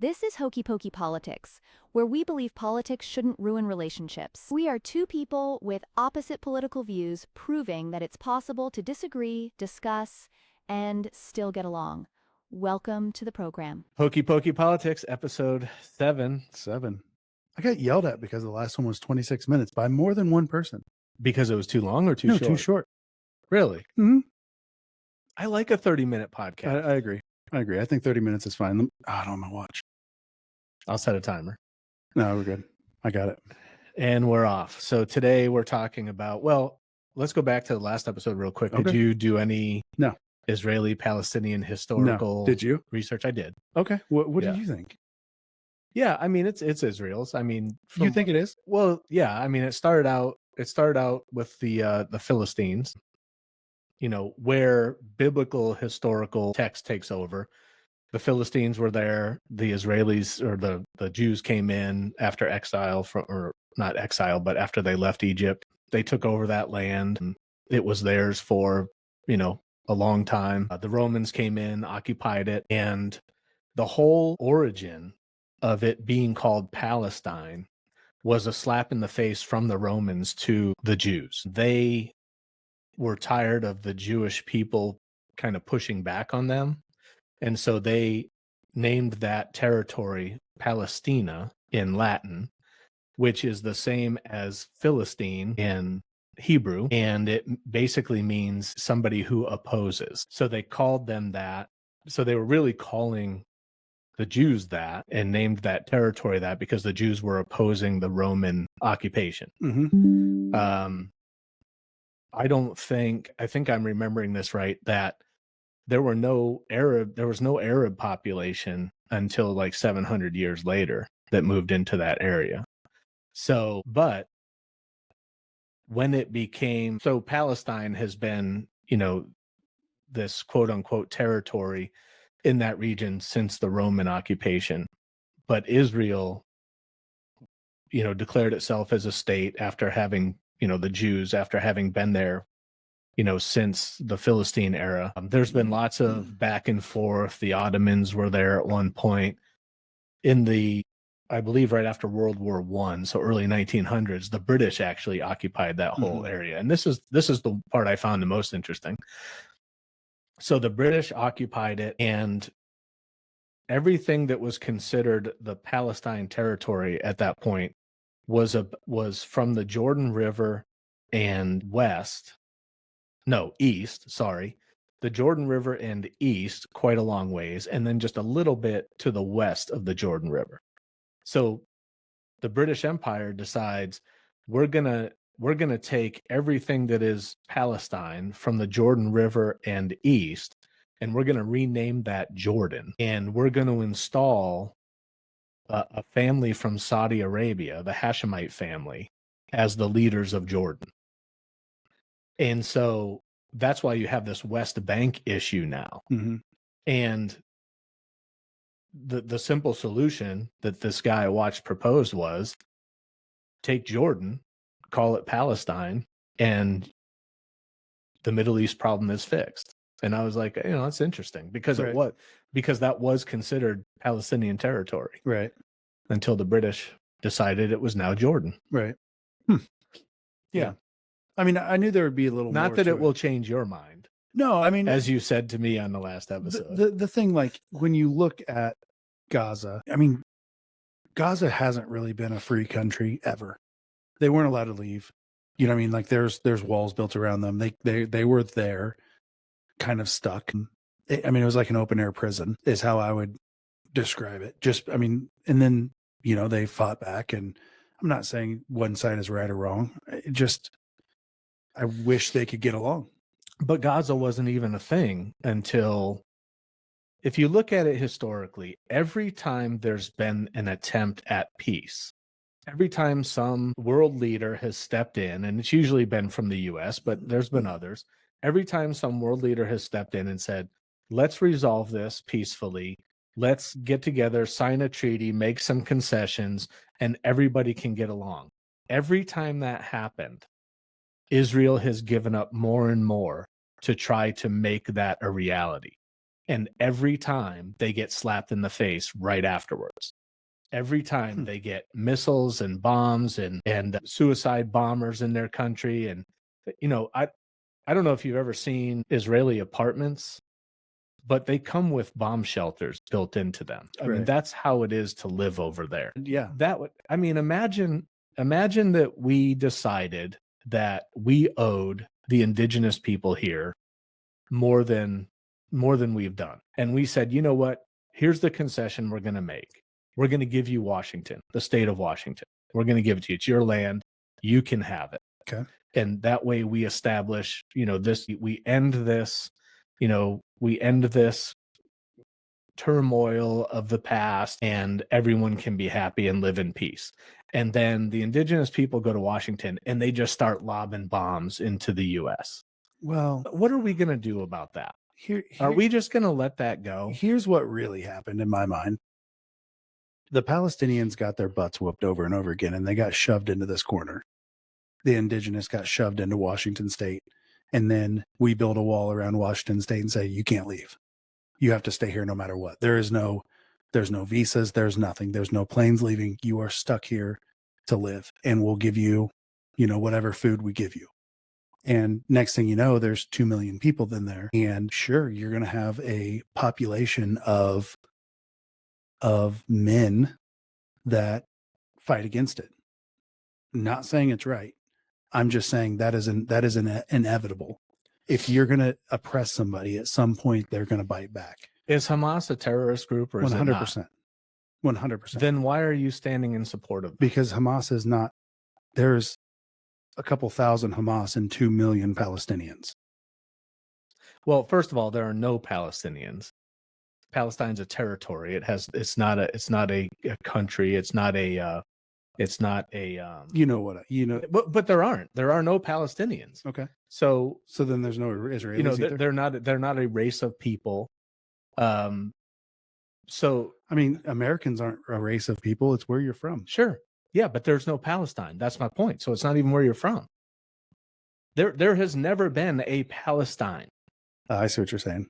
This is Hokey Pokey Politics, where we believe politics shouldn't ruin relationships. We are two people with opposite political views proving that it's possible to disagree, discuss, and still get along. Welcome to the program. Hokey Pokey Politics, episode 7. I got yelled at because the last one was 26 minutes by more than one person. Because it was too long or too short? Too short. Really? Mm-hmm. I like a 30-minute podcast. I agree. I think 30 minutes is fine. I don't know my watch. I'll set a timer. No, we're good. I got it. And we're off. So today we're talking about, let's go back to the last episode real quick. Okay. Did you do any No. Israeli-Palestinian historical Did you? research? I did. Okay. What Yeah. did you think? Yeah, I mean, it's Israel's. I mean, You think it is? Well, yeah. I mean, it started out with the Philistines, where biblical historical text takes over. The Philistines were there. The Israelis or the Jews came in after exile or not exile, but after they left Egypt. They took over that land. And it was theirs for, a long time. The Romans came in, occupied it, and the whole origin of it being called Palestine was a slap in the face from the Romans to the Jews. They were tired of the Jewish people kind of pushing back on them. And so they named that territory Palestina in Latin, which is the same as Philistine in Hebrew. And it basically means somebody who opposes. So they called them that. So they were really calling the Jews that and named that territory that because the Jews were opposing the Roman occupation. Mm-hmm. I think I'm remembering this right, that there was no Arab population until like 700 years later that moved into that area. So, but when it became, so Palestine has been, this quote unquote territory in that region since the Roman occupation. But Israel, declared itself as a state after having, the Jews, after having been there, since the Philistine era. There's been lots of back and forth. The Ottomans were there at one point I believe right after World War I, so early 1900s, the British actually occupied that whole area. And this is the part I found the most interesting. So the British occupied it, and everything that was considered the Palestine territory at that point was from the Jordan River and east, the Jordan River and east, quite a long ways, and then just a little bit to the west of the Jordan River. So the British Empire decides we're gonna take everything that is Palestine from the Jordan River and east, and we're gonna rename that Jordan, and we're gonna install a family from Saudi Arabia, the Hashemite family, as the leaders of Jordan. And so that's why you have this West Bank issue now. Mm-hmm. And the simple solution that this guy I watched proposed was take Jordan, call it Palestine, and the Middle East problem is fixed. And I was like, that's interesting because Right. because that was considered Palestinian territory. Right. Until the British decided it was now Jordan. Right. Yeah. I mean, I knew there would be a little Not more that to it will change your mind. No, I mean, as you said to me on the last episode. The thing, like, when you look at Gaza, I mean, Gaza hasn't really been a free country ever. They weren't allowed to leave. You know what I mean? Like, there's walls built around them. They were there, kind of stuck. It was like an open air prison is how I would describe it. And then, they fought back, and I'm not saying one side is right or wrong. I wish they could get along. But Gaza wasn't even a thing until, if you look at it historically, every time there's been an attempt at peace, every time some world leader has stepped in, and it's usually been from the US, but there's been others, every time some world leader has stepped in and said, let's resolve this peacefully, let's get together, sign a treaty, make some concessions, and everybody can get along. Every time that happened, Israel has given up more and more to try to make that a reality. And every time they get slapped in the face right afterwards. Every time they get missiles and bombs and suicide bombers in their country. And, I don't know if you've ever seen Israeli apartments, but they come with bomb shelters built into them. I mean, Right. that's how it is to live over there. Yeah. Imagine that we decided that we owed the indigenous people here more than we've done. And we said, you know what? Here's the concession we're going to make. We're going to give you Washington, the state of Washington. We're going to give it to you. It's your land. You can have it. Okay. And that way we establish, we end this turmoil of the past, and everyone can be happy and live in peace. And then the indigenous people go to Washington and they just start lobbing bombs into the US. Well, What are we going to do about that? Are we just going to let that go? Here's what really happened in my mind. The Palestinians got their butts whooped over and over again, and they got shoved into this corner. The indigenous got shoved into Washington state. And then we build a wall around Washington state and say, you can't leave. You have to stay here no matter what. There's no visas. There's nothing. There's no planes leaving. You are stuck here to live, and we'll give you, whatever food we give you. And next thing you know, there's 2 million people in there. And sure, you're going to have a population of men that fight against it. Not saying it's right. I'm just saying that is inevitable. If you're going to oppress somebody, at some point they're going to bite back. Is Hamas a terrorist group, or is 100%? It not? 100%. Then why are you standing in support of them? Because Hamas is not. There's a couple thousand Hamas and 2 million Palestinians. Well, first of all, there are no Palestinians. Palestine's a territory. It's not a country. It's not a but there are no Palestinians. Okay. So then there's no Israelis either? they're not a race of people. So I mean, Americans aren't a race of people. It's where you're from. Sure. Yeah, but there's no Palestine. That's my point. So it's not even where you're from. There has never been a Palestine. I see what you're saying.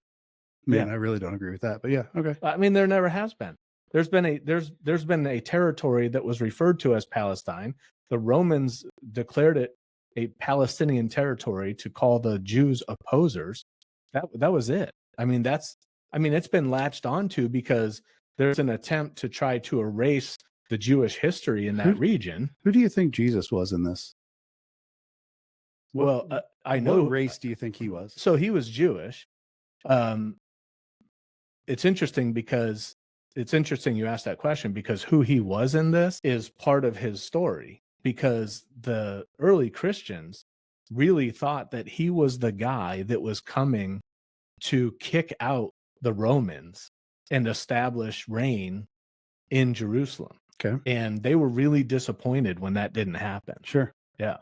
Man, Yeah. I really don't agree with that, but yeah, okay. I mean, there never has been. There's been a territory that was referred to as Palestine. The Romans declared it a Palestinian territory to call the Jews opposers. That was it. I mean, it's been latched onto because there's an attempt to try to erase the Jewish history in that region. Who do you think Jesus was in this? I know. What race do you think he was? So he was Jewish. It's interesting you asked that question, because who he was in this is part of his story, because the early Christians really thought that he was the guy that was coming to kick out the Romans and establish reign in Jerusalem. Okay. And they were really disappointed when that didn't happen. Sure. Yeah.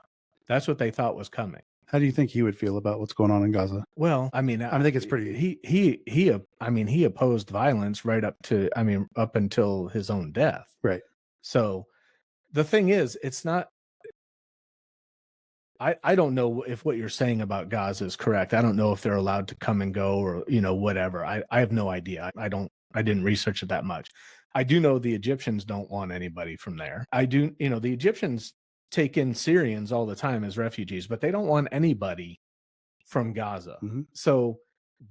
That's what they thought was coming. How do you think he would feel about what's going on in Gaza? Well, I think it's pretty. He opposed violence up until his own death. Right. So the thing is, it's not. I don't know if what you're saying about Gaza is correct. I don't know if they're allowed to come and go or whatever. I have no idea. I didn't research it that much. I do know the Egyptians don't want anybody from there. The Egyptians take in Syrians all the time as refugees, but they don't want anybody from Gaza. Mm-hmm. So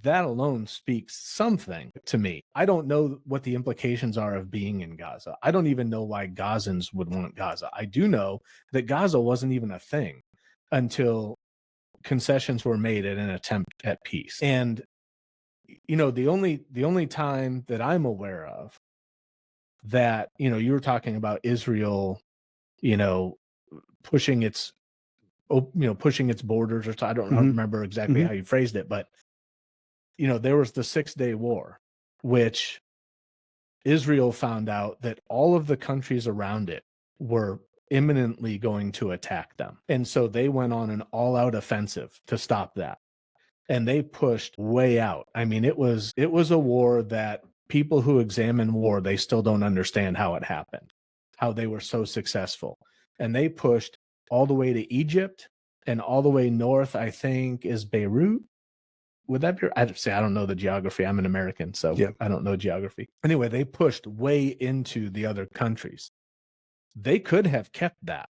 that alone speaks something to me. I don't know what the implications are of being in Gaza. I don't even know why Gazans would want Gaza. I do know that Gaza wasn't even a thing until concessions were made at an attempt at peace. And the only time that I'm aware of that, you were talking about Israel, pushing its borders, or I don't remember exactly how you phrased it, but there was the 6-day war, which Israel found out that all of the countries around it were imminently going to attack them. And so they went on an all-out offensive to stop that. And they pushed way out. I mean, it was a war that people who examine war, they still don't understand how it happened, how they were so successful. And they pushed all the way to Egypt, and all the way north, I think, is Beirut. would that be? I'd say I don't know the geography. I'm an American, so Yeah. I don't know geography. Anyway, they pushed way into the other countries. They could have kept that.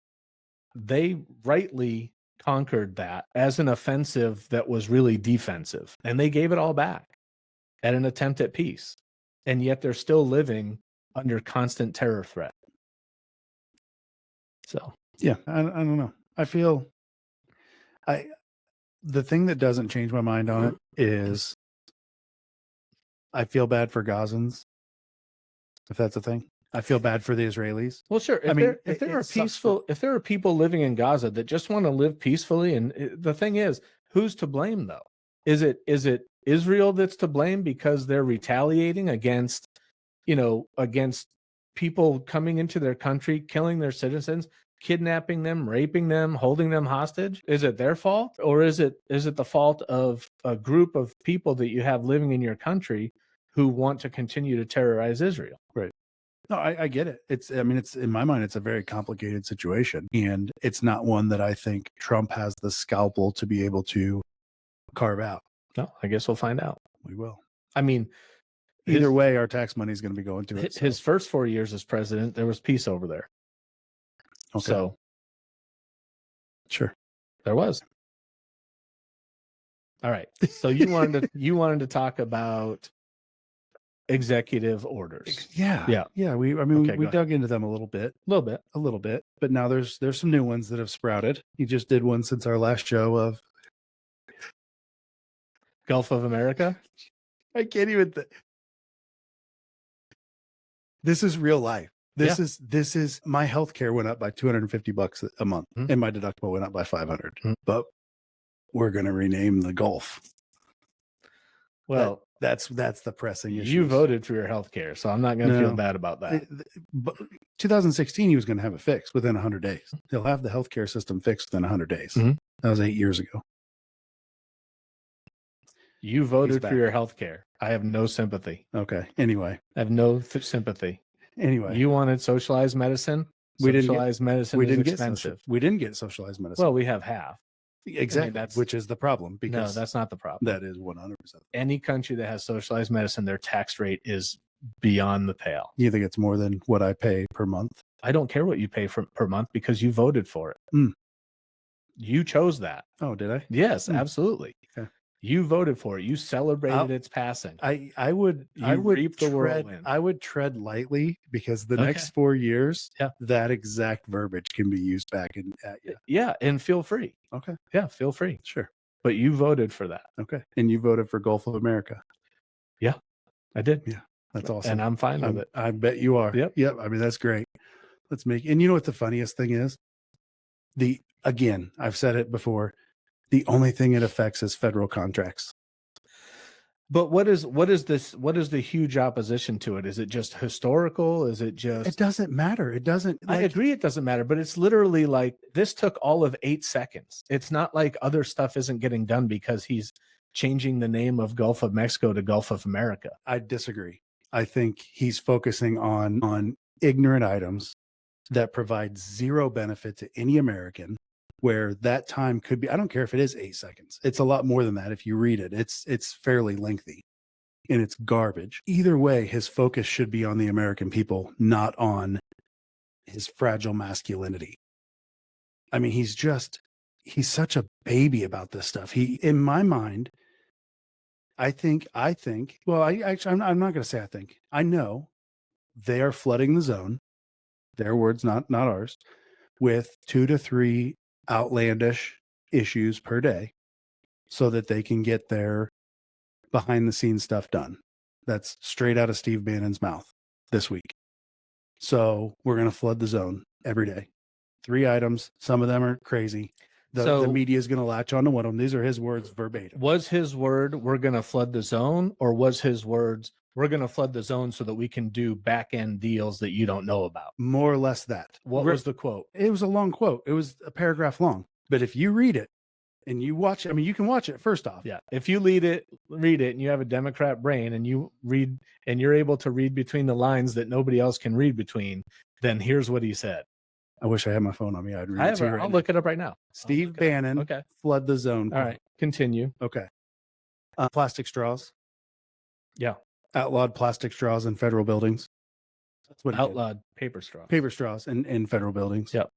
They rightly conquered that as an offensive that was really defensive, and they gave it all back at an attempt at peace. And yet they're still living under constant terror threat. So yeah, I don't know. I feel the thing that doesn't change my mind on it is I feel bad for Gazans, if that's a thing. I feel bad for the Israelis. well, sure. If there are people living in Gaza that just want to live peacefully, and the thing is, who's to blame though? Is it Israel that's to blame because they're retaliating against people coming into their country, killing their citizens, kidnapping them, raping them, holding them hostage? Is it their fault, or is it the fault of a group of people that you have living in your country who want to continue to terrorize Israel? Right. No, I get it. It's in my mind, it's a very complicated situation, and it's not one that I think Trump has the scalpel to be able to carve out. No, I guess we'll find out. We will. I mean, either way, our tax money is going to be going to it. His first 4 years as president, there was peace over there. Okay. So, sure, there was. All right. So you wanted to talk about executive orders. Yeah. We dug into them a little bit, but now there's some new ones that have sprouted. You just did one since our last show of Gulf of America. I can't even. This is real life. This is my healthcare went up by $250 a month, and my deductible went up by $500. But we're going to rename the Gulf. Well, that's the pressing issue. You voted for your healthcare, so I'm not going to feel bad about that. But 2016, he was going to have it fixed within 100 days. He'll have the healthcare system fixed within 100 days. That was 8 years ago. You voted for your healthcare. I have no sympathy. Okay. Anyway, I have no sympathy. Anyway, you wanted socialized medicine. Socialized medicine is expensive. We didn't get socialized medicine. Well, we have half. Exactly, which is the problem. Because no, that's not the problem. That is 100%. Any country that has socialized medicine, their tax rate is beyond the pale. You think it's more than what I pay per month? I don't care what you pay per month because you voted for it. You chose that. Oh, did I? Yes, absolutely. Okay. You voted for it. You celebrated its passing. I would tread lightly because the next 4 years, that exact verbiage can be used back at you. Yeah, and feel free. Okay. Yeah, feel free. Sure. But you voted for that. Okay. And you voted for Gulf of America. Yeah, I did. Yeah, that's awesome. And I'm fine with it. I bet you are. Yep. I mean, that's great. And you know what the funniest thing is? Again, I've said it before. The only thing it affects is federal contracts. But what is this? What is the huge opposition to it? Is it just historical? Is it just? It doesn't matter. It doesn't. I agree. It doesn't matter. But it's literally like this took all of 8 seconds. It's not like other stuff isn't getting done because he's changing the name of Gulf of Mexico to Gulf of America. I disagree. I think he's focusing on ignorant items that provide zero benefit to any American. Where that time could be, I don't care if it is 8 seconds. It's a lot more than that. If you read it, it's fairly lengthy and it's garbage. Either way, his focus should be on the American people, not on his fragile masculinity. I mean, he's such a baby about this stuff. In my mind, I think, well, I'm not going to say I think. I know they are flooding the zone, their words, not ours, with 2 to 3 outlandish issues per day so that they can get their behind the scenes stuff done. That's straight out of Steve Bannon's mouth this week. So we're going to flood the zone every day. 3 items. Some of them are crazy. The media is going to latch on to one of them. These are his words verbatim. Was his word, we're going to flood the zone, or was his words, we're going to flood the zone so that we can do back end deals that you don't know about? More or less that. What was the quote? It was a long quote. It was a paragraph long. But if you read it and you watch it, I mean, you can watch it first off. Yeah. If you read it and you have a Democrat brain and you read and you're able to read between the lines that nobody else can read between, then here's what he said. I wish I had my phone on me. I'd read it to you right I'll now. look it up right now. Steve Bannon, flood the zone. All right. Continue. Okay. Plastic straws. Yeah. Outlawed plastic straws in federal buildings. That's what he did. Outlawed paper straws. Paper straws in federal buildings. Yep.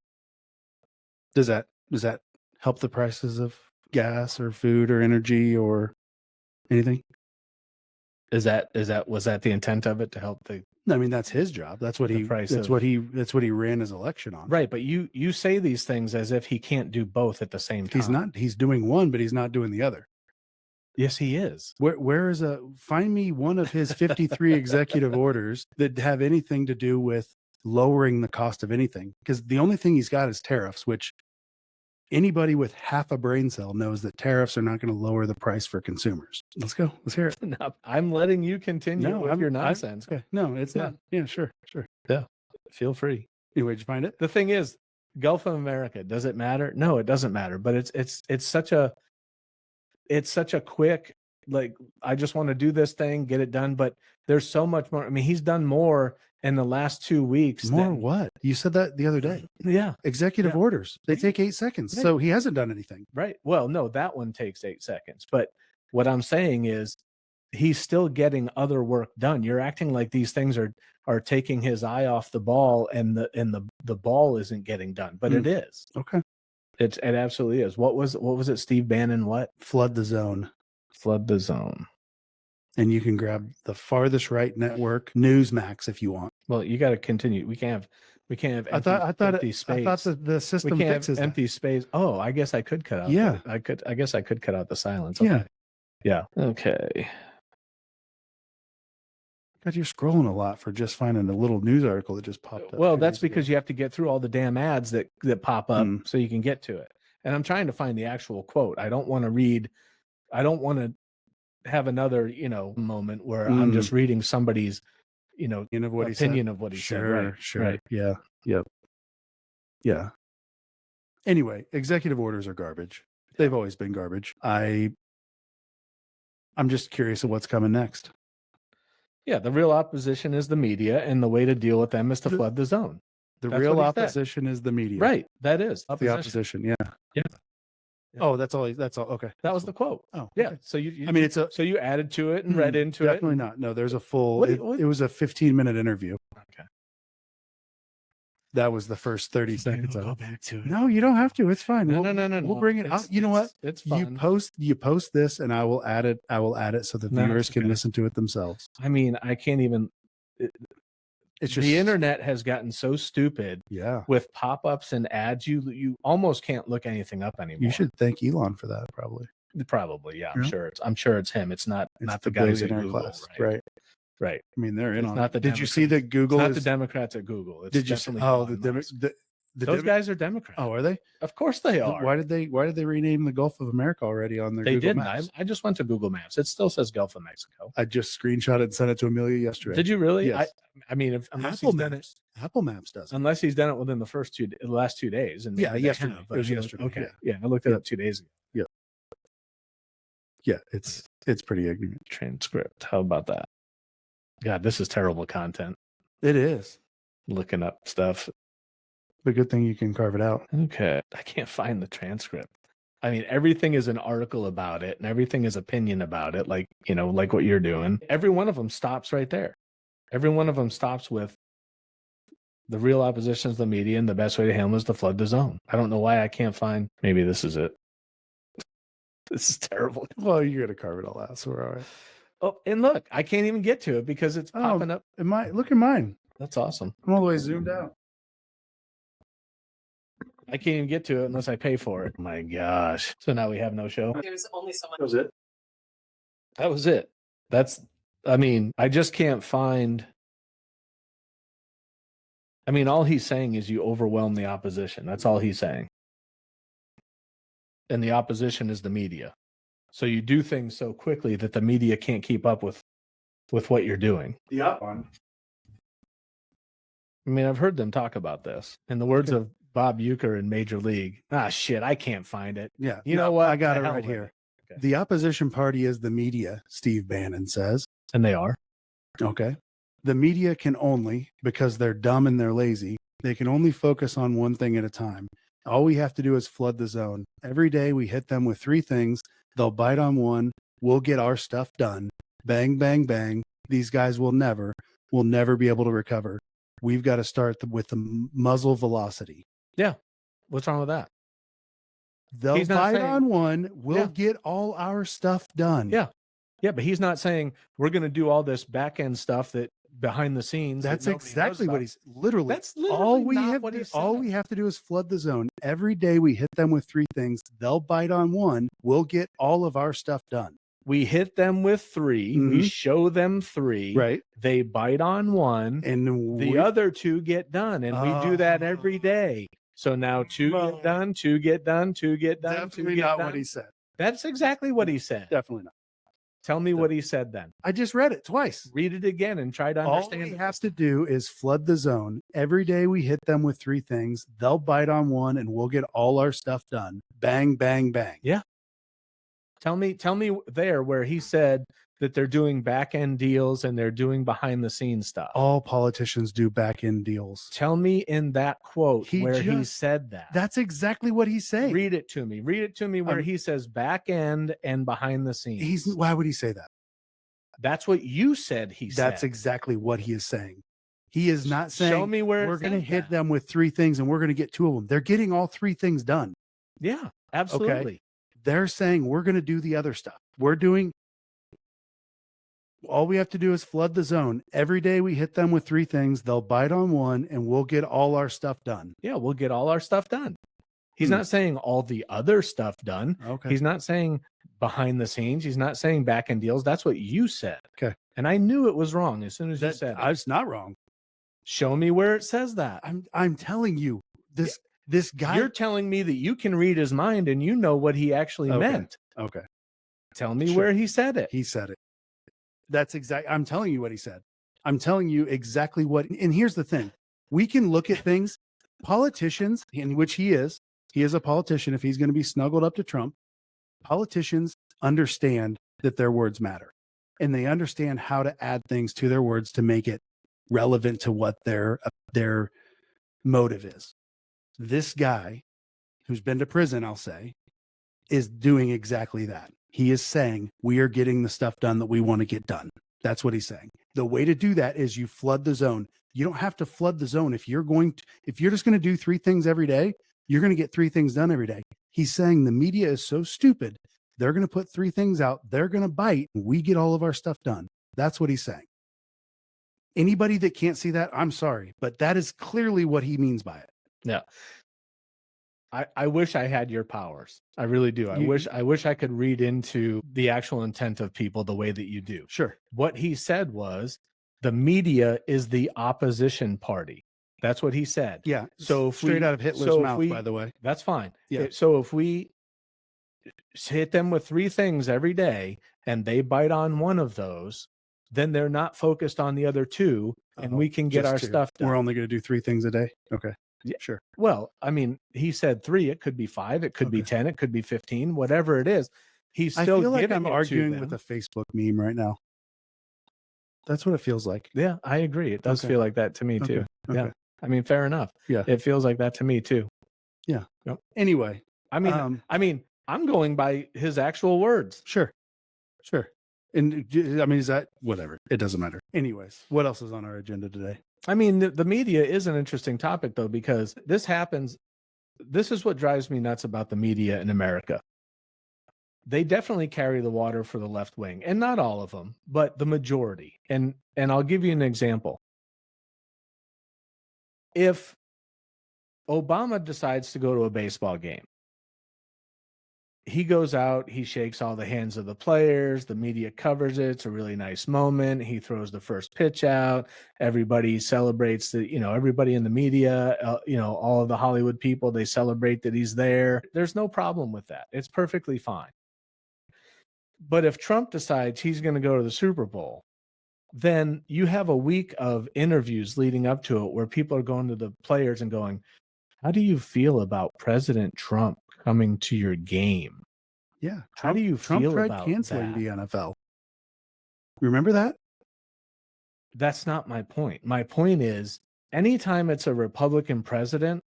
Does that help the prices of gas or food or energy or anything? Was that the intent of it, to help the? I mean, that's his job. That's what he ran his election on. Right, but you say these things as if he can't do both at the same time. He's doing one, but he's not doing the other. Yes, he is. Find me one of his 53 executive orders that have anything to do with lowering the cost of anything. Because the only thing he's got is tariffs, which anybody with half a brain cell knows that tariffs are not going to lower the price for consumers. Let's go. Let's hear it. No, I'm letting you continue with your nonsense. Okay. No, it's not. Yeah, sure. Yeah, feel free. Anyway, did you find it? The thing is, Gulf of America, does it matter? No, it doesn't matter. But it's such a quick, like, I just want to do this thing, get it done. But there's so much more. I mean, he's done more in the last 2 weeks. What? You said that the other day. Yeah. Executive orders. They take 8 seconds. Right. So he hasn't done anything. Right. Well, no, that one takes 8 seconds. But what I'm saying is he's still getting other work done. You're acting like these things are taking his eye off the ball, and the ball isn't getting done. But it is. Okay. It absolutely is. What was it? Steve Bannon, what? Flood the zone. Flood the zone. And you can grab the farthest right network, Newsmax, if you want. Well, you got to continue. We can't have empty space. I thought the system we can't fixes have empty space. Oh, I guess I could cut out. Yeah. I guess I could cut out the silence. Okay. Yeah. Okay. God, you're scrolling a lot for just finding a little news article that just popped up. Well, that's because you have to get through all the damn ads that pop up so you can get to it. And I'm trying to find the actual quote. I don't want to have another, moment where I'm just reading somebody's, opinion of what he said. Right. Sure. Right. Yeah. Yep. Yeah. Anyway, executive orders are garbage. They've always been garbage. I'm just curious of what's coming next. Yeah, the real opposition is the media, and the way to deal with them is to flood the zone. That's real opposition is the media. Right. That is the opposition. Yeah. Yeah. Oh, that's all. Okay. That was the quote. Oh, yeah. Okay. So so you added to it and read into it. Definitely not. No, there's a full. It was a 15-minute interview. Okay. That was the first 30 seconds. Go back to it. No, you don't have to. It's fine. No. We'll bring it up. You know what? It's fun. You post this, and I will add it. So the viewers can listen to it themselves. I mean, I can't even. It's just the internet has gotten so stupid. Yeah. With pop-ups and ads, you almost can't look anything up anymore. You should thank Elon for that, probably. Probably, yeah. I'm sure it's him. It's not the guys at Google, class, right? Right. I mean, they're in on it. Did you see that Google is not the Democrats at Google? It's those guys are Democrats. Oh, are they? Of course they are. Why did they rename the Gulf of America already on their Google Maps? I just went to Google Maps. It still says Gulf of Mexico. I just screenshot it and sent it to Amelia yesterday. Did you really? Yes. I mean, unless Apple Maps does. Unless he's done it within the last 2 days. And yesterday. It was yesterday. Okay. Yeah, I looked it up 2 days ago. Yeah. Yeah, it's pretty ignorant. Transcript. How about that? God, this is terrible content. It is. Looking up stuff. The good thing you can carve it out. Okay. I can't find the transcript. I mean, everything is an article about it, and everything is opinion about it, like what you're doing. Every one of them stops right there. Every one of them stops with the real opposition is the media, and the best way to handle is to flood the zone. I don't know why I can't find. Maybe this is it. This is terrible. Well, you're going to carve it all out, so we're all right. Oh, and look, I can't even get to it because it's popping up. Look at mine. That's awesome. I'm all the way zoomed out. I can't even get to it unless I pay for it. My gosh. So now we have no show. There's only so much. That was it. That was it. I just can't find. I mean, all he's saying is you overwhelm the opposition. That's all he's saying. And the opposition is the media. So you do things so quickly that the media can't keep up with what you're doing. The up one. I mean, I've heard them talk about this. In the words of Bob Uecker in Major League. Shit, I can't find it. Yeah. You know what? I got it right here. Okay. The opposition party is the media, Steve Bannon says. And they are. Okay. The media can only, because they're dumb and they're lazy, they can only focus on one thing at a time. All we have to do is flood the zone. Every day we hit them with 3 things. They'll bite on one, we'll get our stuff done. Bang, bang, bang. These guys will never be able to recover. We've got to start with the muzzle velocity. Yeah. What's wrong with that? They'll bite on one. We'll get all our stuff done. Yeah. Yeah. But he's not saying we're going to do all this back end stuff that behind the scenes. That's exactly what he's literally. That's literally all we have to do is flood the zone. Every day we hit them with 3 things. They'll bite on one. We'll get all of our stuff done. We hit them with 3. Mhm. We show them 3. Right. They bite on one. And the other 2 get done. And we do that every day. So now 2 get done, 2 get done, 2 get done. Definitely 2 get not done. what he said. That's exactly what he said. Definitely not. Tell me what he said then. I just read it twice. Read it again and try to understand. All we have to do is flood the zone. Every day we hit them with 3 things. They'll bite on one and we'll get all our stuff done. Bang, bang, bang. Yeah. Tell me there where he said that they're doing back end deals and they're doing behind the scenes stuff. All politicians do back end deals. Tell me in that quote he said that. That's exactly what he's saying. Read it to me. Read it to me where he says back end and behind the scenes. Why would he say that? That's what you said he said. That's exactly what he is saying. He is not saying, show me where we're going to hit them with 3 things and we're going to get 2 of them. They're getting all 3 things done. Yeah, absolutely. Okay? They're saying we're going to do the other stuff. All we have to do is flood the zone. Every day we hit them with 3 things. They'll bite on one and we'll get all our stuff done. Yeah, we'll get all our stuff done. He's not saying all the other stuff done. Okay. He's not saying behind the scenes. He's not saying back end deals. That's what you said. Okay. And I knew it was wrong as soon as you said it. It's not wrong. Show me where it says that. I'm telling you, this guy. You're telling me that you can read his mind and you know what he actually meant. Okay. Tell me where he said it. He said it. That's exactly. I'm telling you what he said. I'm telling you exactly what. And here's the thing: we can look at things. Politicians, in which he is a politician. If he's going to be snuggled up to Trump, politicians understand that their words matter, and they understand how to add things to their words to make it relevant to what their motive is. This guy, who's been to prison, I'll say, is doing exactly that. He is saying, we are getting the stuff done that we want to get done. That's what he's saying. The way to do that is you flood the zone. You don't have to flood the zone. If you're just going to do 3 things every day, you're going to get 3 things done every day. He's saying the media is so stupid. They're going to put 3 things out. They're going to bite. And we get all of our stuff done. That's what he's saying. Anybody that can't see that, I'm sorry, but that is clearly what he means by it. Yeah. I wish I had your powers. I really do. I wish I could read into the actual intent of people the way that you do. Sure. What he said was the media is the opposition party. That's what he said. Yeah. So straight out of Hitler's mouth, by the way. That's fine. Yeah. So if we hit them with 3 things every day and they bite on one of those, then they're not focused on the other 2 and we can get our stuff done. We're only going to do 3 things a day. Okay. Yeah, sure. Well, I mean, he said 3. It could be 5. It could be 10. It could be 15. Whatever it is, he's still. I feel like giving I'm arguing with a Facebook meme right now. That's what it feels like. Yeah, I agree. It does feel like that to me too. Okay. Yeah, I mean, fair enough. Yeah, it feels like that to me too. Yeah. Yep. Anyway, I mean, I'm going by his actual words. Sure. And I mean, is that whatever? It doesn't matter. Anyways, what else is on our agenda today? I mean, the media is an interesting topic, though, because this happens. This is what drives me nuts about the media in America. They definitely carry the water for the left wing, and not all of them, but the majority. And I'll give you an example. If Obama decides to go to a baseball game, he goes out, he shakes all the hands of the players, the media covers it. It's a really nice moment. He throws the first pitch out. Everybody celebrates everybody in the media, all of the Hollywood people, they celebrate that he's there. There's no problem with that. It's perfectly fine. But if Trump decides he's going to go to the Super Bowl, then you have a week of interviews leading up to it where people are going to the players and going, how do you feel about President Trump coming to your game? Yeah. How do you feel Trump tried about canceling that? the NFL. Remember that? That's not my point. My point is, anytime it's a Republican president,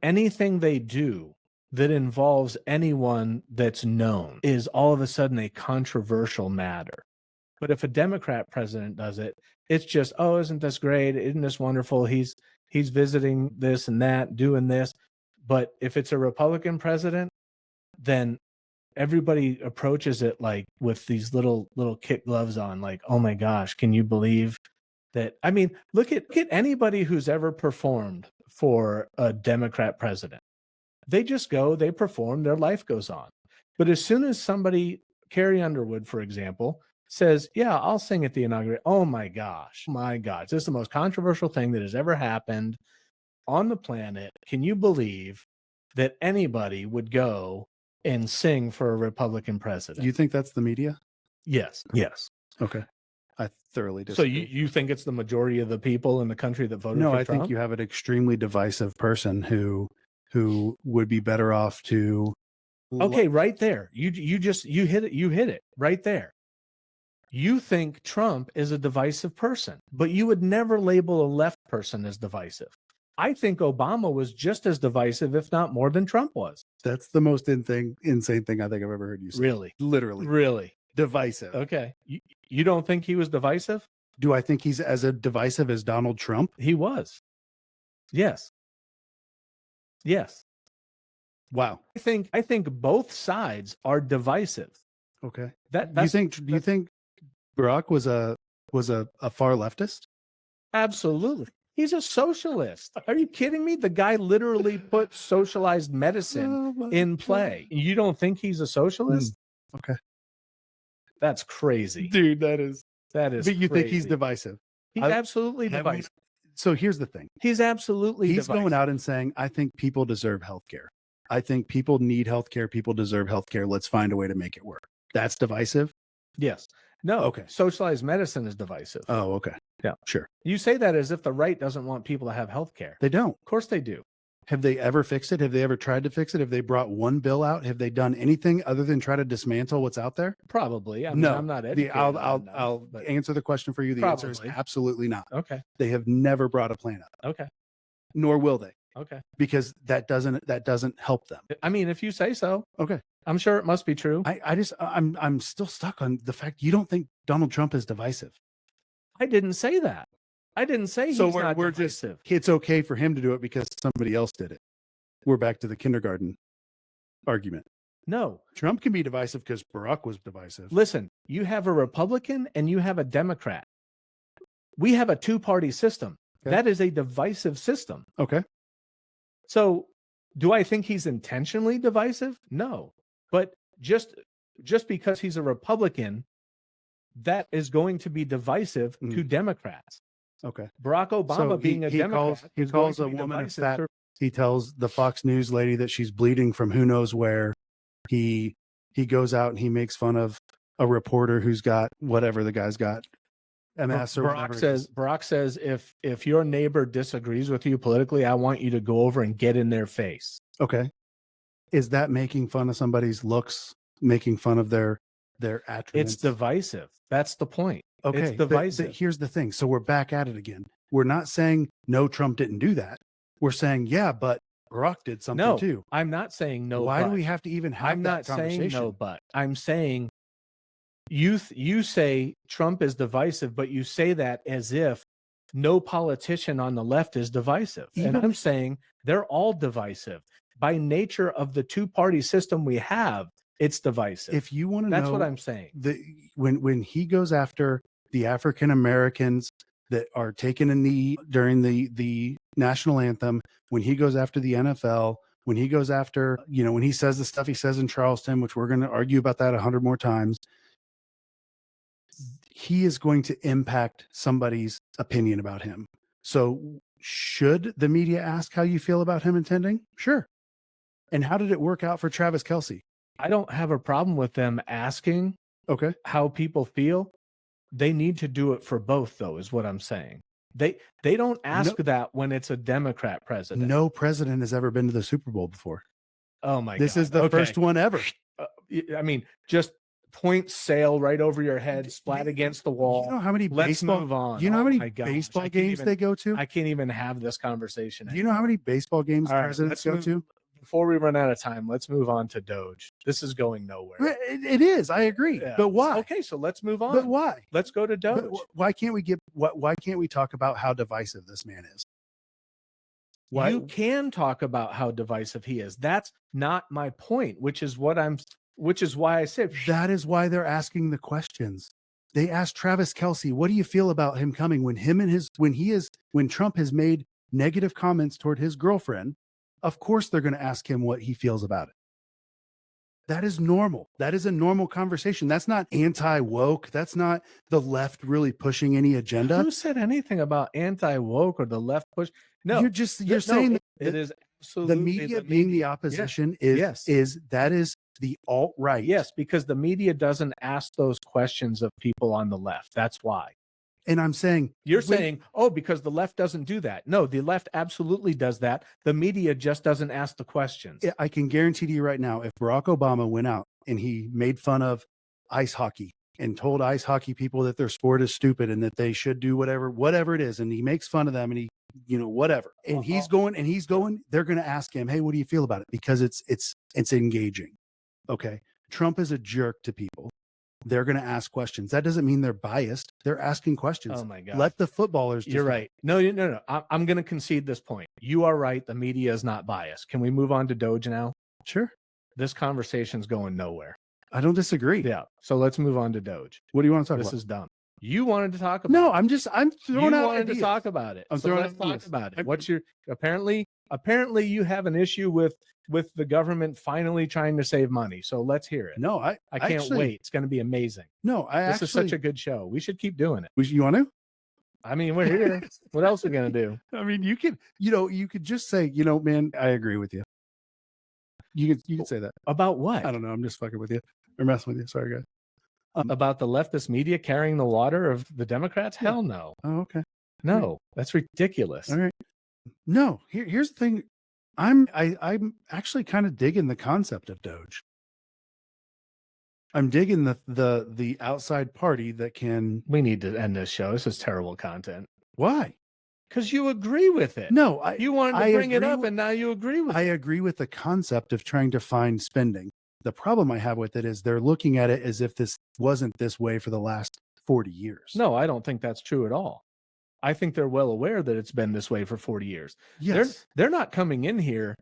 anything they do that involves anyone that's known is all of a sudden a controversial matter. But if a Democrat president does it, it's just, oh, isn't this great? Isn't this wonderful? He's visiting this and that, doing this. But if it's a Republican president, then everybody approaches it like with these little kid gloves on, like, oh my gosh, can you believe that? I mean, look at anybody who's ever performed for a Democrat president. They just go, they perform, their life goes on. But as soon as somebody, Carrie Underwood, for example, says, yeah, I'll sing at the inauguration. Oh my gosh, this is the most controversial thing that has ever happened on the planet. Can you believe that anybody would go and sing for a Republican president? You think that's the media? Yes. Yes. Okay. I thoroughly So disagree. you think it's the majority of the people in the country that voted No, for I Trump? think you have an extremely divisive person who would be better off to. Okay, right there. You hit it right there. You think Trump is a divisive person, but you would never label a left person as divisive. I think Obama was just as divisive, if not more, than Trump was. That's the most insane thing I think I've ever heard you say. Really? Literally. Really? Divisive. Okay. You don't think he was divisive? Do I think he's as divisive as Donald Trump? He was. Yes. Yes. Wow. I think both sides are divisive. Okay. Do you think Barack was a far leftist? Absolutely. He's a socialist. Are you kidding me? The guy literally put socialized medicine in play. You don't think he's a socialist? Okay. That's crazy. Dude, that is. But you crazy. Think he's divisive? He's absolutely divisive. So here's the thing. He's absolutely divisive. Going out and saying, I think people deserve healthcare. I think people need healthcare. People deserve healthcare. Let's find a way to make it work. That's divisive? Yes. No. Okay. Socialized medicine is divisive. Oh, okay. Yeah. Sure. You say that as if the right doesn't want people to have healthcare. They don't. Of course they do. Have they ever fixed it? Have they ever tried to fix it? Have they brought one bill out? Have they done anything other than try to dismantle what's out there? Probably. I mean, no. I'm not educated. I'll answer the question for you. The answer is absolutely not. Okay. They have never brought a plan up. Okay. Nor will they. Okay. Because that doesn't help them. I mean, if you say so. Okay. I'm sure it must be true. I'm still stuck on the fact you don't think Donald Trump is divisive. I didn't say that. I didn't say he's not divisive. It's okay for him to do it because somebody else did it. We're back to the kindergarten argument. No. Trump can be divisive because Barack was divisive. Listen, you have a Republican and you have a Democrat. We have a two-party system. Okay. That is a divisive system. Okay. So do I think he's intentionally divisive? No. But just because he's a Republican, that is going to be divisive to Democrats. Okay. Barack Obama being a Democrat, he calls a woman a fat. He tells the Fox News lady that she's bleeding from who knows where. He goes out and he makes fun of a reporter who's got whatever the guy's got. MS or Barack says if your neighbor disagrees with you politically, I want you to go over and get in their face. Okay. Is that making fun of somebody's looks, making fun of their attributes? It's divisive. That's the point. Okay. It's divisive. Here's the thing. So we're back at it again. We're not saying no, Trump didn't do that. We're saying, yeah, but Barack did something too. I'm not saying no. Why do we have to even have that conversation? I'm not saying no, but I'm saying you say Trump is divisive, but you say that as if no politician on the left is divisive. And I'm saying they're all divisive. By nature of the two-party system we have, it's divisive. If you want to know, that's what I'm saying. When he goes after the African Americans that are taking a knee during the national anthem, when he goes after the NFL, when he goes after, when he says the stuff he says in Charleston, which we're going to argue about that 100 more times, he is going to impact somebody's opinion about him. So should the media ask how you feel about him attending? Sure. And how did it work out for Travis Kelce? I don't have a problem with them asking how people feel. They need to do it for both, though, is what I'm saying. They don't ask that when it's a Democrat president. No president has ever been to the Super Bowl before. Oh, my God. This is the first one ever. I mean, just point sail right over your head, splat against the wall. You know how many move on. You know how many baseball games they go to? I can't even have this conversation. Do you know how many baseball games presidents go to? before we run out of time, let's move on to Doge. This is going nowhere. It is. I agree. Yeah. But why? Okay, so let's move on. But why? Let's go to Doge. Why can't we talk about how divisive this man is? Why? You can talk about how divisive he is. That's not my point, which is why I said that is why they're asking the questions. They asked Travis Kelce, what do you feel about him coming when Trump has made negative comments toward his girlfriend? Of course, they're going to ask him what he feels about it. That is normal. That is a normal conversation. That's not anti-woke. That's not the left really pushing any agenda. Who said anything about anti-woke or the left push? No, you're saying that it is absolutely the media being the opposition is the alt-right. Yes, because the media doesn't ask those questions of people on the left. That's why. And I'm saying you're saying, oh, because the left doesn't do that. No, the left absolutely does that. The media just doesn't ask the questions. I can guarantee to you right now, if Barack Obama went out and he made fun of ice hockey and told ice hockey people that their sport is stupid and that they should do whatever it is, and he makes fun of them and he, whatever, and he's going, they're going to ask him, hey, what do you feel about it? Because it's engaging. Okay. Trump is a jerk to people. They're going to ask questions. That doesn't mean they're biased. They're asking questions. Oh my God. Let the footballers. You're right. No. I'm going to concede this point. You are right. The media is not biased. Can we move on to Doge now? Sure. This conversation's going nowhere. I don't disagree. Yeah. So let's move on to Doge. What do you want to talk about? This is dumb. You wanted to talk about No, it. I'm throwing out wanted ideas. to talk about it. I'm so throwing let's out talk ideas. about it. What's your apparently you have an issue with the government finally trying to save money. So let's hear it. No, I can't wait. It's going to be amazing. No, this is such a good show. We should keep doing it. You want to? I mean, we're here. What else are we going to do? I mean, you could just say, man, I agree with you. You could say that. About what? I don't know. I'm just fucking with you or messing with you. Sorry, guys. About the leftist media carrying the water of the Democrats? Hell no. Oh, okay. No, that's ridiculous. All right. No, here's the thing. I'm actually kind of digging the concept of Doge. I'm digging the outside party that can. We need to end this show. This is terrible content. Why? Because you agree with it. No, you wanted to bring it up, and now you agree with it. I agree with the concept of trying to find spending. The problem I have with it is they're looking at it as if this wasn't this way for the last 40 years. No, I don't think that's true at all. I think they're well aware that it's been this way for 40 years. Yes. They're not coming in here.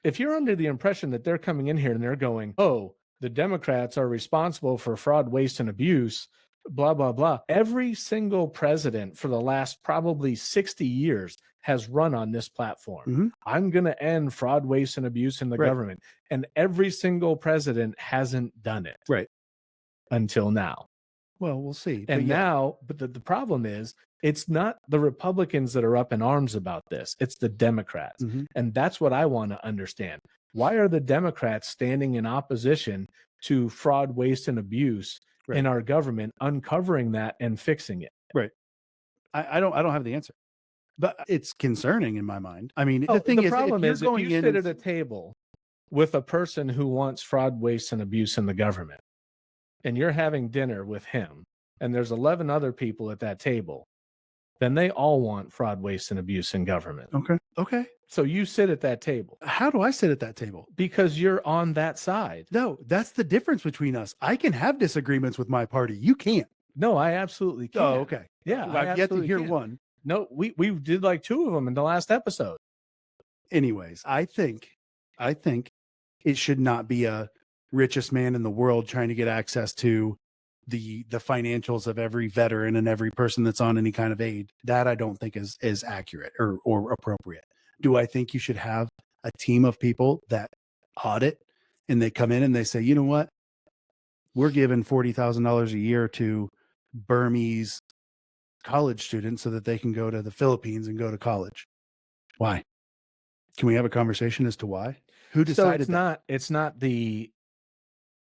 If you're under the impression that they're coming in here and they're going, oh, the Democrats are responsible for fraud, waste, and abuse, blah, blah, blah. Every single president for the last probably 60 years has run on this platform. Mm-hmm. I'm going to end fraud, waste, and abuse in the government. And every single president hasn't done it. Right. Until now. Well, we'll see. And but the problem is, it's not the Republicans that are up in arms about this. It's the Democrats. Mm-hmm. And that's what I want to understand. Why are the Democrats standing in opposition to fraud, waste, and abuse in our government, uncovering that and fixing it? Right. I don't have the answer, but it's concerning in my mind. I mean, the problem is if you sit at a table with a person who wants fraud, waste, and abuse in the government, and you're having dinner with him, and there's 11 other people at that table, then they all want fraud, waste, and abuse in government. Okay. So you sit at that table. How do I sit at that table? Because you're on that side. No, that's the difference between us. I can have disagreements with my party. You can't. No, I absolutely can. Oh, okay. Yeah, I've yet to hear one. No, we did like 2 of them in the last episode. Anyways, I think it should not be a richest man in the world trying to get access to the financials of every veteran and every person that's on any kind of aid. That I don't think is accurate or appropriate. Do I think you should have a team of people that audit and they come in and they say, you know what? We're giving $40,000 a year to Burmese college students so that they can go to the Philippines and go to college. Why? Can we have a conversation as to why? Who decided it's not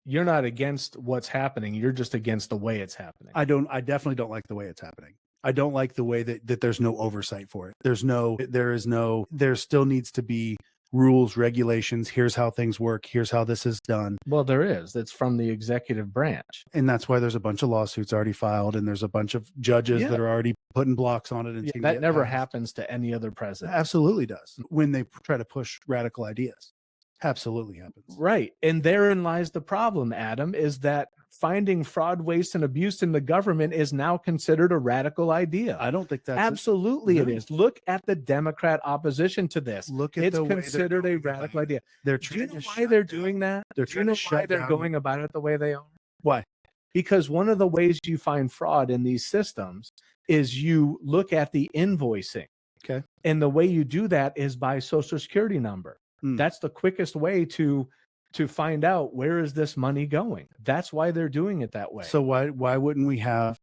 you're not against what's happening. You're just against the way it's happening. I definitely don't like the way it's happening. I don't like the way that there's no oversight for it. There still needs to be rules, regulations. Here's how things work. Here's how this is done. Well, there is. It's from the executive branch. And that's why there's a bunch of lawsuits already filed. And there's a bunch of judges that are already putting blocks on it. And that never happens to any other president. Absolutely does. When they try to push radical ideas. Absolutely happens. Right. And therein lies the problem, Adam, is that finding fraud, waste, and abuse in the government is now considered a radical idea. I don't think that's absolutely it is. Look at the Democrat opposition to this. Look at it's considered a radical idea. They're Do you know why they're doing that? They're Do you know why they're going about it the way they are? Why? Because one of the ways you find fraud in these systems is you look at the invoicing. Okay. And the way you do that is by Social Security number. That's the quickest way to find out where is this money going. That's why they're doing it that way. So why wouldn't we have,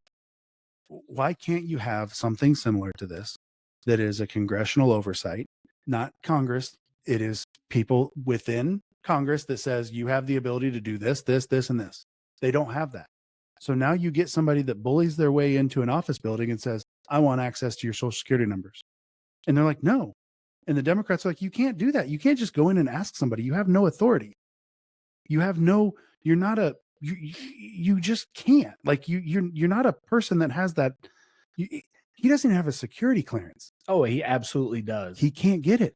why can't you have something similar to this that is a congressional oversight, not Congress? It is people within Congress that says you have the ability to do this, this, this, and this. They don't have that. So now you get somebody that bullies their way into an office building and says, I want access to your Social Security numbers. And they're like, no. And the Democrats are like, you can't do that. You can't just go in and ask somebody. You have no authority. You have no, you're not a, you just can't. Like you're not a person that has that. He doesn't even have a security clearance. Oh, he absolutely does. He can't get it.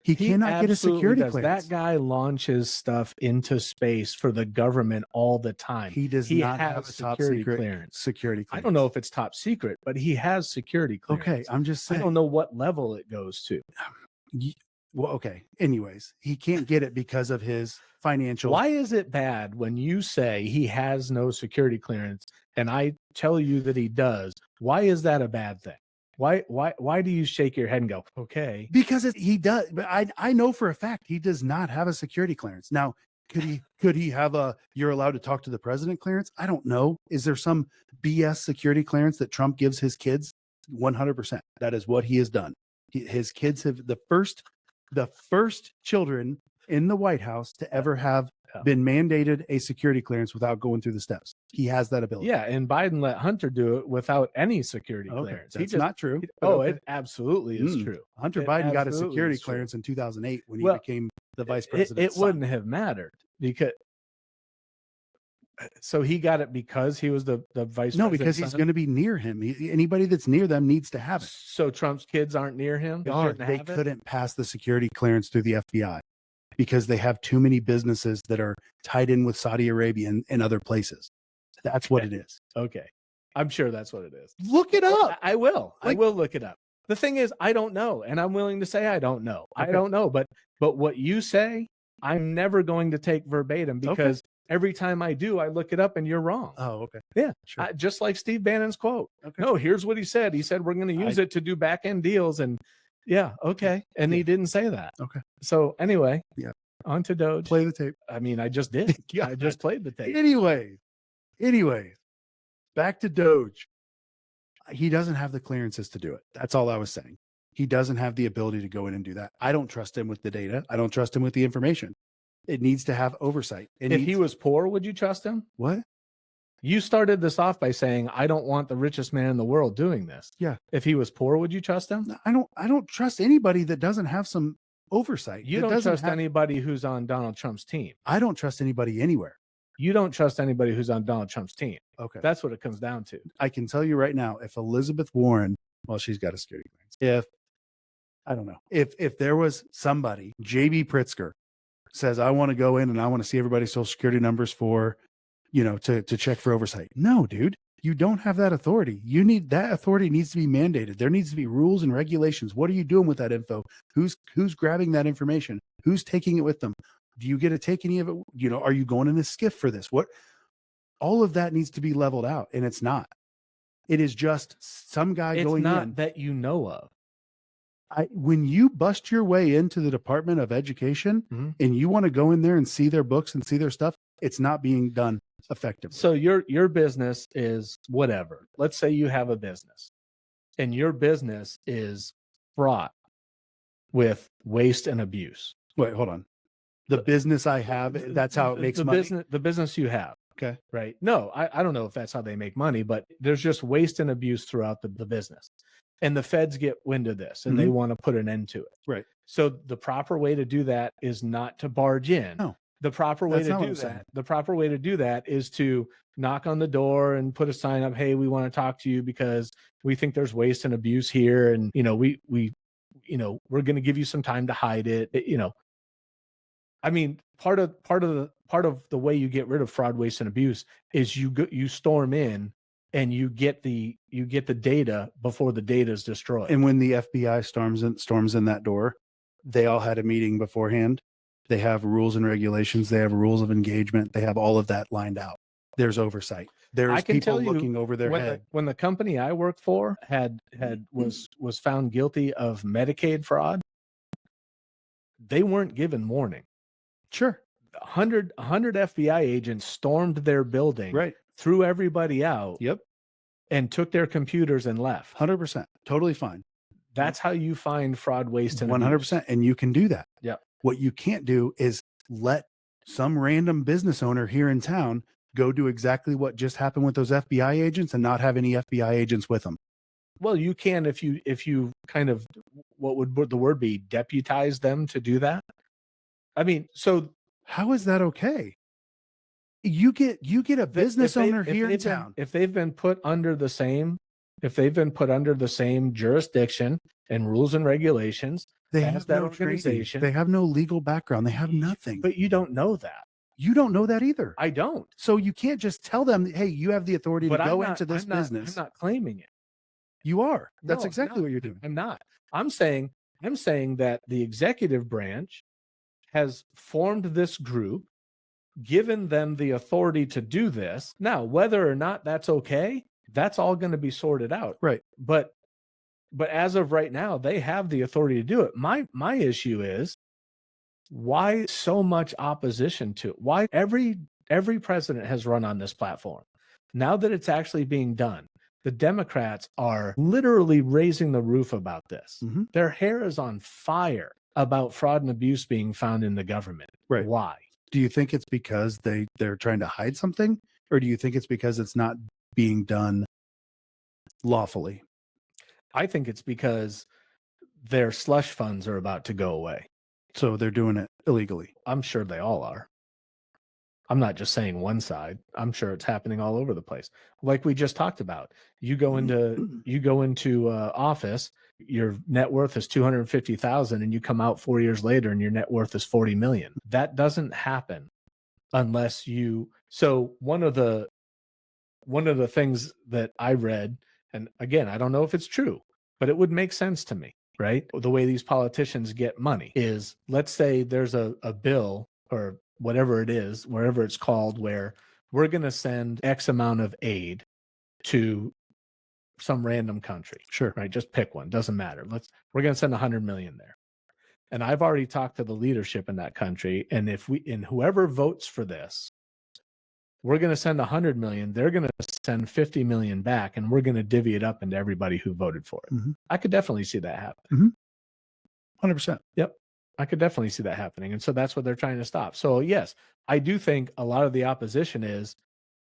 He cannot get a security clearance. That guy launches stuff into space for the government all the time. He does not have a top secret clearance. I don't know if it's top secret, but he has security clearance. Okay, I'm just saying. I don't know what level it goes to. Well, okay. Anyways, he can't get it because of his financial. Why is it bad when you say he has no security clearance and I tell you that he does? Why is that a bad thing? Why do you shake your head and go, okay? Because he does. But I know for a fact he does not have a security clearance. Now, could he have a you're allowed to talk to the president clearance? I don't know. Is there some BS security clearance that Trump gives his kids? 100%. That is what he has done. His kids have the first children in the White House to ever have been mandated a security clearance without going through the steps. He has that ability. Yeah, and Biden let Hunter do it without any security clearance. That's not true. It absolutely is true. Hunter Biden got a security clearance in 2008 when he became the vice president. It wouldn't have mattered because. So he got it because he was the vice president? No, because he's going to be near him. Anybody that's near them needs to have it. So Trump's kids aren't near him? They couldn't pass the security clearance through the FBI because they have too many businesses that are tied in with Saudi Arabia and other places. That's what it is. Okay. I'm sure that's what it is. Look it up. I will. I will look it up. The thing is, I don't know, and I'm willing to say I don't know. Okay. I don't know, but what you say, I'm never going to take verbatim because every time I do, I look it up and you're wrong. Oh, okay. Yeah. Sure. Just like Steve Bannon's quote. Okay. No, here's what he said. He said, we're going to use it to do back end deals. And yeah. Okay. And he didn't say that. Okay. So anyway, on to Doge. Play the tape. I mean, I just did. I just played the tape. Anyway, back to Doge. He doesn't have the clearances to do it. That's all I was saying. He doesn't have the ability to go in and do that. I don't trust him with the data. I don't trust him with the information. It needs to have oversight. If he was poor, would you trust him? What? You started this off by saying, I don't want the richest man in the world doing this. Yeah. If he was poor, would you trust him? I don't trust anybody that doesn't have some oversight. You don't trust anybody who's on Donald Trump's team. I don't trust anybody anywhere. You don't trust anybody who's on Donald Trump's team. Okay. That's what it comes down to. I can tell you right now, if Elizabeth Warren, well, she's got a security clearance. I don't know. If there was somebody, JB Pritzker, says, I want to go in and I want to see everybody's social security numbers for, to check for oversight. No, dude, you don't have that authority. That authority needs to be mandated. There needs to be rules and regulations. What are you doing with that info? Who's grabbing that information? Who's taking it with them? Do you get to take any of it? Are you going in a skiff for this? All of that needs to be leveled out. And it's not. It is just some guy going in. It's not that you know of. When you bust your way into the Department of Education and you want to go in there and see their books and see their stuff, it's not being done effectively. So your business is whatever. Let's say you have a business and your business is fraught with waste and abuse. Wait, hold on. The business I have, that's how it makes money? The business you have. Okay. Right. No, I don't know if that's how they make money, but there's just waste and abuse throughout the business. And the feds get wind of this and they want to put an end to it. Right. So the proper way to do that is not to barge in, The proper way That's to not what do I'm saying. that, the proper way to do that is to knock on the door and put a sign up, hey, we want to talk to you because we think there's waste and abuse here, and we're going to give you some time to hide it. I mean, part of the way you get rid of fraud, waste, and abuse is you storm in and you get the data before the data is destroyed. And when the FBI storms in that door, they all had a meeting beforehand. They have rules and regulations. They have rules of engagement. They have all of that lined out. There's oversight. There's I can people tell you, looking over their head. when the company I worked for was found guilty of Medicaid fraud, they weren't given warning. Sure. 100 FBI agents stormed their building, Right. threw everybody out, Yep. and took their computers and left. 100%. Totally fine. That's how you find fraud, waste, and 100%. And you can do that. Yeah. What you can't do is let some random business owner here in town go do exactly what just happened with those FBI agents and not have any FBI agents with them. Well, you can if you kind of, what would the word be, deputize them to do that. I mean, so how is that okay? You get a business owner here in town. If they've been put under the same jurisdiction and rules and regulations, they have that organization. They have no legal background. They have nothing. But you don't know that. You don't know that either. I don't. So you can't just tell them, hey, you have the authority to go into this business. I'm not claiming it. You are. That's exactly what you're doing. I'm not. I'm saying that the executive branch has formed this group, given them the authority to do this. Now, whether or not that's okay, that's all going to be sorted out. Right. But as of right now, they have the authority to do it. My issue is, why so much opposition to it? Why every president has run on this platform. Now that it's actually being done, the Democrats are literally raising the roof about this. Mm-hmm. Their hair is on fire about fraud and abuse being found in the government. Right. Why? Do you think it's because they're trying to hide something, or do you think it's because it's not being done lawfully? I think it's because their slush funds are about to go away. So they're doing it illegally. I'm sure they all are. I'm not just saying one side. I'm sure it's happening all over the place. Like we just talked about, you go into office, your net worth is 250,000, and you come out 4 years later and your net worth is 40 million. That doesn't happen unless you. So one of the things that I read, and again, I don't know if it's true, but it would make sense to me, right? The way these politicians get money is, let's say there's a bill or whatever it is, wherever it's called, where we're going to send X amount of aid to some random country. Sure. Right. Just pick one. Doesn't matter. We're going to send 100 million there. And I've already talked to the leadership in that country. And whoever votes for this, we're going to send 100 million. They're going to send 50 million back, and we're going to divvy it up into everybody who voted for it. Mm-hmm. I could definitely see that happen. 100%. Yep. I could definitely see that happening. And so that's what they're trying to stop. So yes, I do think a lot of the opposition is,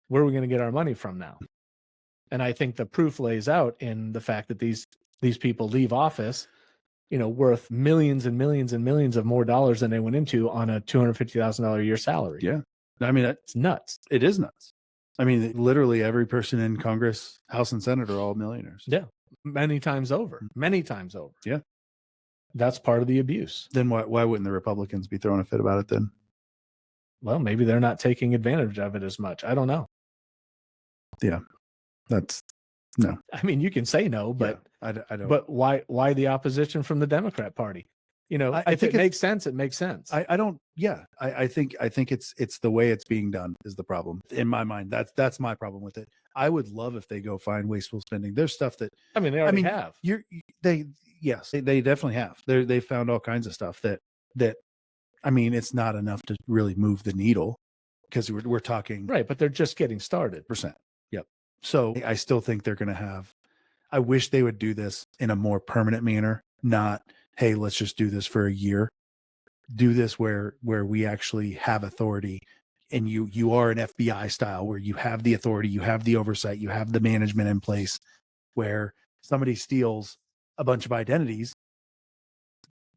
where are we going to get our money from now? And I think the proof lays out in the fact that these people leave office, worth millions and millions and millions of more dollars than they went into on a $250,000 a year salary. Yeah. I mean, it's nuts. It is nuts. I mean, literally every person in Congress, House and Senate are all millionaires. Yeah. Many times over. Yeah. That's part of the abuse. Then why wouldn't the Republicans be throwing a fit about it then? Well, maybe they're not taking advantage of it as much. I don't know. Yeah. That's no. I mean, you can say no, but I don't. But why the opposition from the Democrat Party? If it makes sense, it makes sense. I don't. Yeah, I think it's the way it's being done is the problem in my mind. That's my problem with it. I would love if they go find wasteful spending. There's stuff that they already have. They definitely have. They found all kinds of stuff that it's not enough to really move the needle, because we're talking right, but they're just getting started. %. Yep. So I still think they're going to have. I wish they would do this in a more permanent manner, not, hey, let's just do this for a year. Do this where we actually have authority, and you are an FBI style, where you have the authority, you have the oversight, you have the management in place. Where somebody steals a bunch of identities,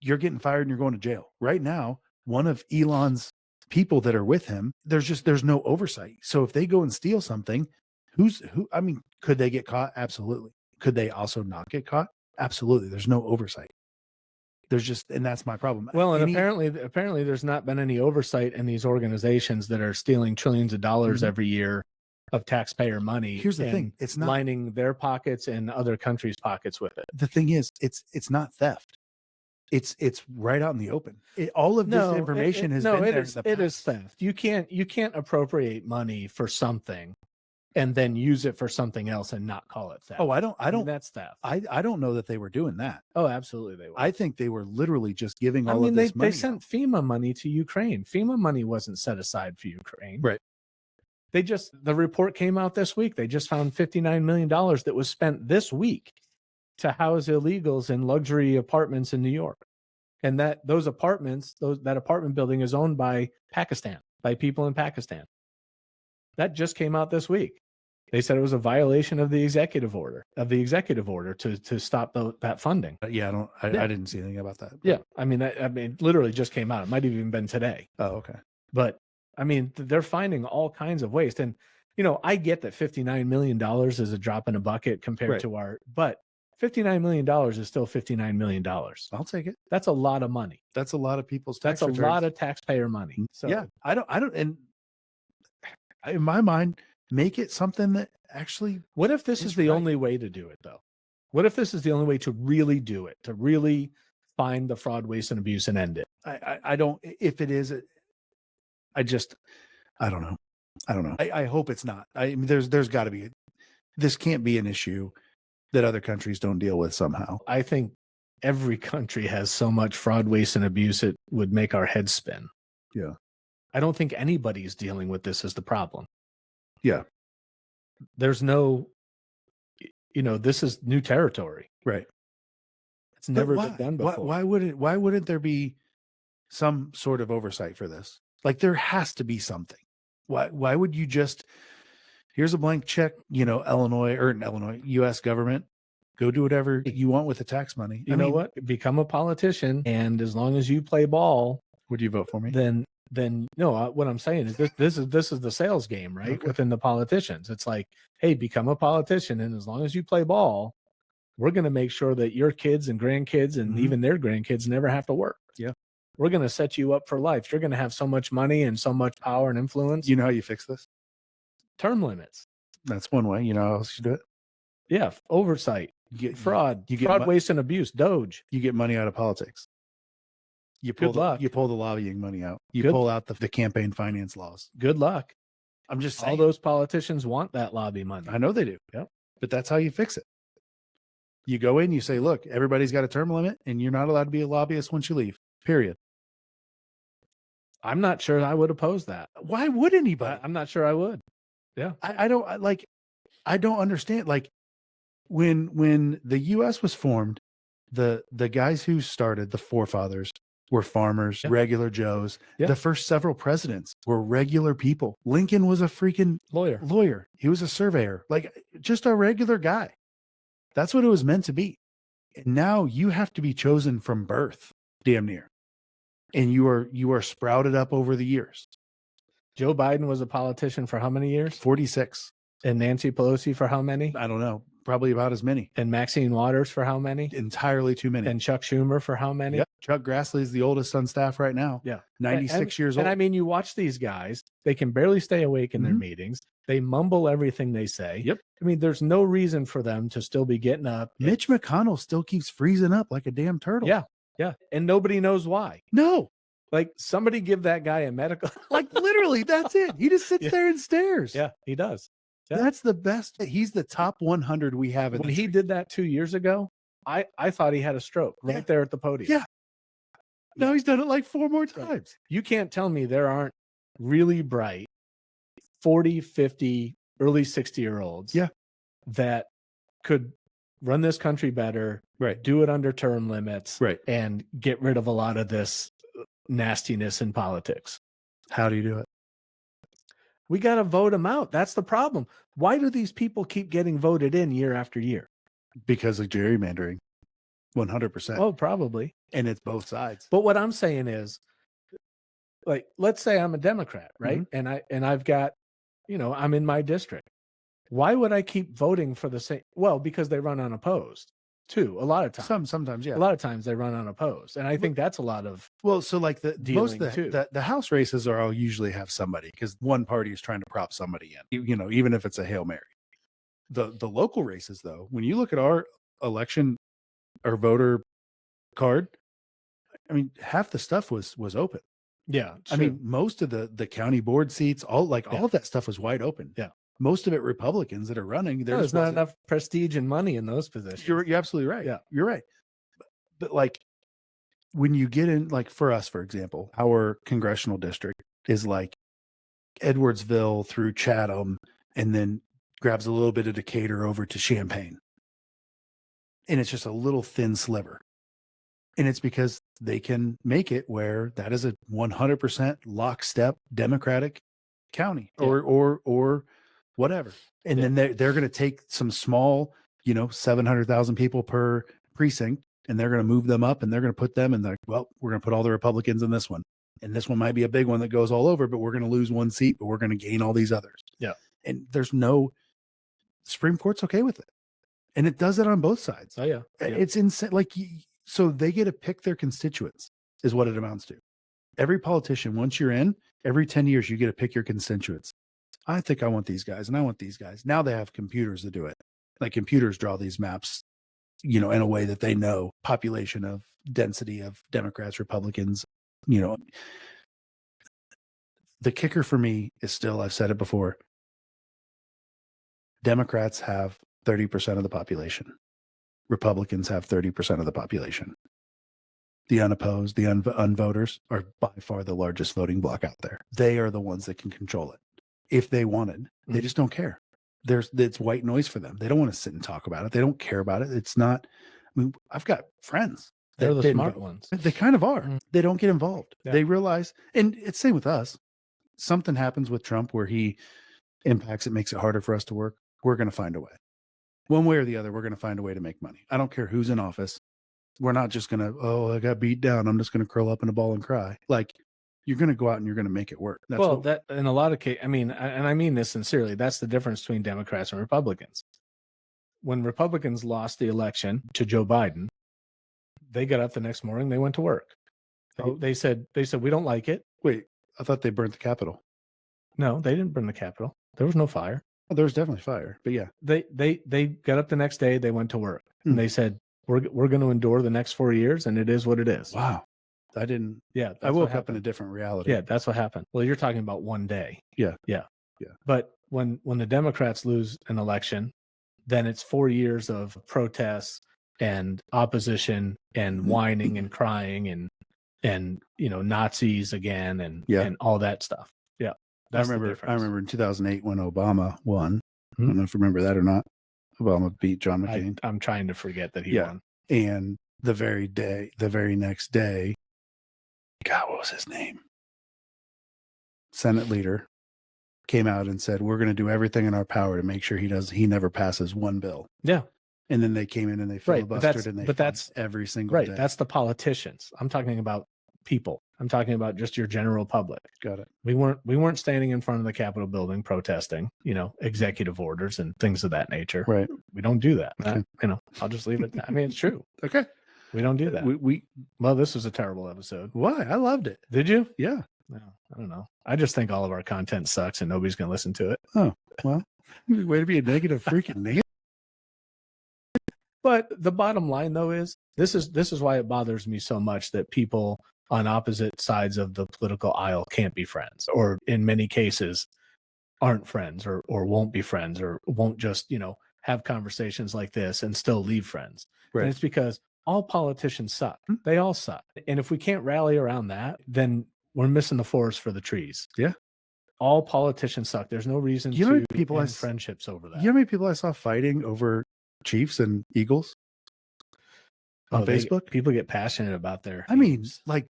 you're getting fired and you're going to jail. Right now, one of Elon's people that are with him. There's no oversight. So if they go and steal something, I mean, could they get caught? Absolutely. Could they also not get caught? Absolutely. There's no oversight. And that's my problem. Well, and apparently there's not been any oversight in these organizations that are stealing trillions of dollars every year of taxpayer money. Here's the thing. It's not lining their pockets and other countries' pockets with it. The thing is, it's not theft. It's right out in the open. All of this information has been there. It is theft. You can't appropriate money for something and then use it for something else and not call it theft. Oh, I don't. That's theft. I don't know that they were doing that. Oh, absolutely they were. I think they were literally just giving all of this money. They sent FEMA money to Ukraine. FEMA money wasn't set aside for Ukraine. Right. The report came out this week. They just found $59 million that was spent this week to house illegals in luxury apartments in New York. And that apartment building is owned by Pakistan, by people in Pakistan. That just came out this week. They said it was a violation of the executive order to stop that funding. Yeah, I didn't see anything about that. But. Yeah, I mean, it literally just came out. It might have even been today. Oh, okay. But I mean, they're finding all kinds of waste. And, I get that $59 million is a drop in a bucket compared to but $59 million is still $59 million. I'll take it. That's a lot of money. That's a lot of people's tax returns. That's a lot of taxpayer money. So yeah, I don't, and in my mind, make it something that actually. What if this is the only way to do it, though? What if this is the only way to really do it, to really find the fraud, waste, and abuse and end it? I don't, if it is, I don't know. I hope it's not. I mean, there's got to be, this can't be an issue that other countries don't deal with somehow. I think every country has so much fraud, waste, and abuse, it would make our heads spin. Yeah. I don't think anybody's dealing with this as the problem. Yeah. There's no, this is new territory. Right. It's never been done before. Why wouldn't there be some sort of oversight for this? Like, there has to be something. Why would you just, here's a blank check, U.S. government, go do whatever you want with the tax money. You know what? Become a politician, and as long as you play ball, would you vote for me? Then no. What I'm saying is this is the sales game, right? Okay. Within the politicians, it's like, hey, become a politician, and as long as you play ball, we're going to make sure that your kids and grandkids and even their grandkids never have to work. Yeah. We're going to set you up for life. You're going to have so much money and so much power and influence. You know how you fix this? Term limits. That's one way. You know how else you do it? Yeah. Oversight. You get fraud. You get fraud, waste, and abuse. Doge. You get money out of politics. You pull the lobbying money out. You pull out the campaign finance laws. Good luck. I'm just saying. All those politicians want that lobby money. I know they do. Yep. But that's how you fix it. You go in, you say, look, everybody's got a term limit, and you're not allowed to be a lobbyist once you leave. Period. I'm not sure I would oppose that. Why would anybody? I'm not sure I would. Yeah. I don't understand. Like, when the U.S. was formed, the guys who started, the forefathers, were farmers, regular Joes. The first several presidents were regular people. Lincoln was a freaking lawyer. He was a surveyor, like just a regular guy. That's what it was meant to be. And now you have to be chosen from birth, damn near. And you are sprouted up over the years. Joe Biden was a politician for how many years? 46. And Nancy Pelosi for how many? I don't know. Probably about as many. And Maxine Waters for how many? Entirely too many. And Chuck Schumer for how many? Yep. Chuck Grassley is the oldest on staff right now. Yeah. 96 years old. And I mean, you watch these guys, they can barely stay awake in their meetings. They mumble everything they say. Yep. I mean, there's no reason for them to still be getting up. Mitch McConnell still keeps freezing up like a damn turtle. Yeah. Yeah. And nobody knows why. No. Like, somebody give that guy a medical. Like, literally, that's it. He just sits there and stares. Yeah, he does. Yeah. That's the best. He's the top 100 we have. When he did that 2 years ago, I thought he had a stroke right there at the podium. Yeah. Now he's done it like 4 more times. Right. You can't tell me there aren't really bright 40, 50, early 60-year-olds that could run this country better, do it under term limits, and get rid of a lot of this nastiness in politics. How do you do it? We got to vote them out. That's the problem. Why do these people keep getting voted in year after year? Because of gerrymandering. 100%. Oh, probably. And it's both sides. But what I'm saying is, like, let's say I'm a Democrat, right? And I've got, I'm in my district. Why would I keep voting for the same? Well, because they run unopposed too. A lot of times, Sometimes, yeah. a lot of times they run unopposed, and I think that's a lot of So like most of the House races are all usually have somebody because one party is trying to prop somebody in. Even if it's a Hail Mary. The local races, though, when you look at our election or voter card, I mean, half the stuff was open. Yeah, I mean, most of the county board seats, all of that stuff was wide open. Yeah. Most of it Republicans that are running. There's not enough prestige and money in those positions. You're absolutely right. Yeah, you're right. But like when you get in, like for us, for example, our congressional district is like Edwardsville through Chatham, and then grabs a little bit of Decatur over to Champaign. And it's just a little thin sliver. And it's because they can make it where that is a 100% lockstep Democratic county or whatever. And then they're going to take some small, 700,000 people per precinct, and they're going to move them up, and they're going to put them in we're going to put all the Republicans in this one. And this one might be a big one that goes all over, but we're going to lose one seat, but we're going to gain all these others. Yeah. And Supreme Court's okay with it. And it does it on both sides. Oh, yeah. It's insane. Like, so they get to pick their constituents is what it amounts to. Every politician, once you're in, every 10 years, you get to pick your constituents. I think I want these guys and I want these guys. Now they have computers that do it. Like computers draw these maps, in a way that they know population of density of Democrats, Republicans, The kicker for me is still, I've said it before, Democrats have 30% of the population. Republicans have 30% of the population. The unopposed, the unvoters are by far the largest voting bloc out there. They are the ones that can control it. If they wanted, they just don't care. It's white noise for them. They don't want to sit and talk about it. They don't care about it. It's not, I've got friends. They're the smart ones. They kind of are. They don't get involved. Yeah. They realize, and it's same with us. Something happens with Trump where he impacts it, makes it harder for us to work. We're going to find a way. One way or the other, we're going to find a way to make money. I don't care who's in office. We're not just going to, I got beat down, I'm just going to curl up in a ball and cry. Like, you're going to go out and you're going to make it work. That in a lot of cases, and I mean this sincerely, that's the difference between Democrats and Republicans. When Republicans lost the election to Joe Biden, they got up the next morning, they went to work. They said, we don't like it. Wait, I thought they burnt the Capitol. No, they didn't burn the Capitol. There was no fire. Oh, there was definitely fire, but yeah. They got up the next day, they went to work. And they said, we're going to endure the next 4 years, and it is what it is. Wow. I didn't. Yeah. I woke up in a different reality. Yeah, that's what happened. Well, you're talking about one day. Yeah. Yeah. Yeah. But when the Democrats lose an election, then it's 4 years of protests and opposition and whining and crying and Nazis again and all that stuff. Yeah. I remember in 2008 when Obama won. I don't know if you remember that or not. Obama beat John McCain. I'm trying to forget that he won. And the very next day, God, what was his name? Senate leader came out and said, we're going to do everything in our power to make sure he never passes one bill. Yeah. And then they came in and they filibustered and that's every single day. That's the politicians. I'm talking about people. I'm talking about just your general public. Got it. We weren't standing in front of the Capitol building protesting, executive orders and things of that nature. Right. We don't do that. Okay. I'll just leave it. I mean, it's true. Okay. We don't do that. Well, this was a terrible episode. Why? I loved it. Did you? Yeah. No, I don't know. I just think all of our content sucks and nobody's going to listen to it. Oh, well, way to be a negative freaking nigga. But the bottom line, though, is this is why it bothers me so much that people on opposite sides of the political aisle can't be friends, or in many cases aren't friends or won't be friends or won't just, have conversations like this and still leave friends. Right. And it's because all politicians suck. They all suck. And if we can't rally around that, then we're missing the forest for the trees. Yeah. All politicians suck. There's no reason to end friendships over that. You know how many people I saw fighting over Chiefs and Eagles on Facebook? People get passionate about their teams. Like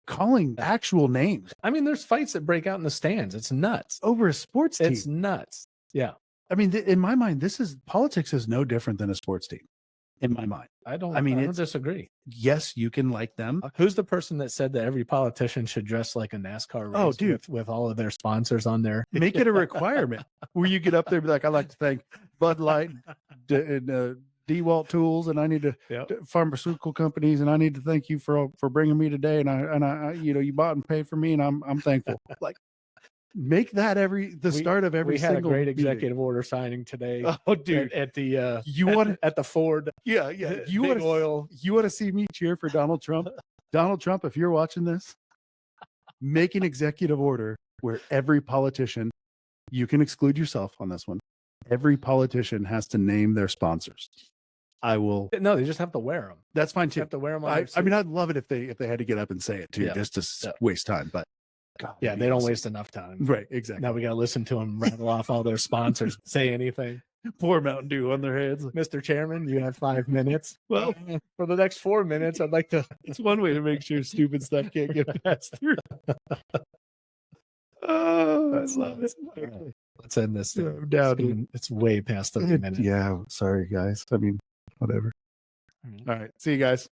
calling actual names. I mean, there's fights that break out in the stands. It's nuts. Over a sports team. It's nuts. Yeah. I mean, in my mind, politics is no different than a sports team. in my mind. I don't it's disagree. Yes, you can like them. Who's the person that said that every politician should dress like a NASCAR race dude. with all of their sponsors on there? Make it a requirement where you get up there and be like, I'd like to thank Bud Light and DeWalt Tools, and I need to pharmaceutical companies, and I need to thank you for bringing me today, and I you bought and paid for me, and I'm thankful. Like, make that start of every. We had a great meeting. executive order signing today. Oh, dude, at the you want at the Ford. Yeah. You want oil. You want to see me cheer for Donald Trump? Donald Trump, if you're watching this, make an executive order where every politician, you can exclude yourself on this one. Every politician has to name their sponsors. I will. No, they just have to wear them. That's fine too. You have to wear them. I mean, I'd love it if they had to get up and say it too, just to waste time. But God, they don't waste enough time. Right, exactly. Now we got to listen to them rattle off all their sponsors, say anything. Pour Mountain Dew on their heads. Mr. Chairman, you have 5 minutes. Well, for the next 4 minutes, I'd like to. It's one way to make sure stupid stuff can't get passed through. Oh, I love it. Let's end this. It's way past 30 minutes. Yeah, sorry guys. I mean, whatever. All right. See you guys.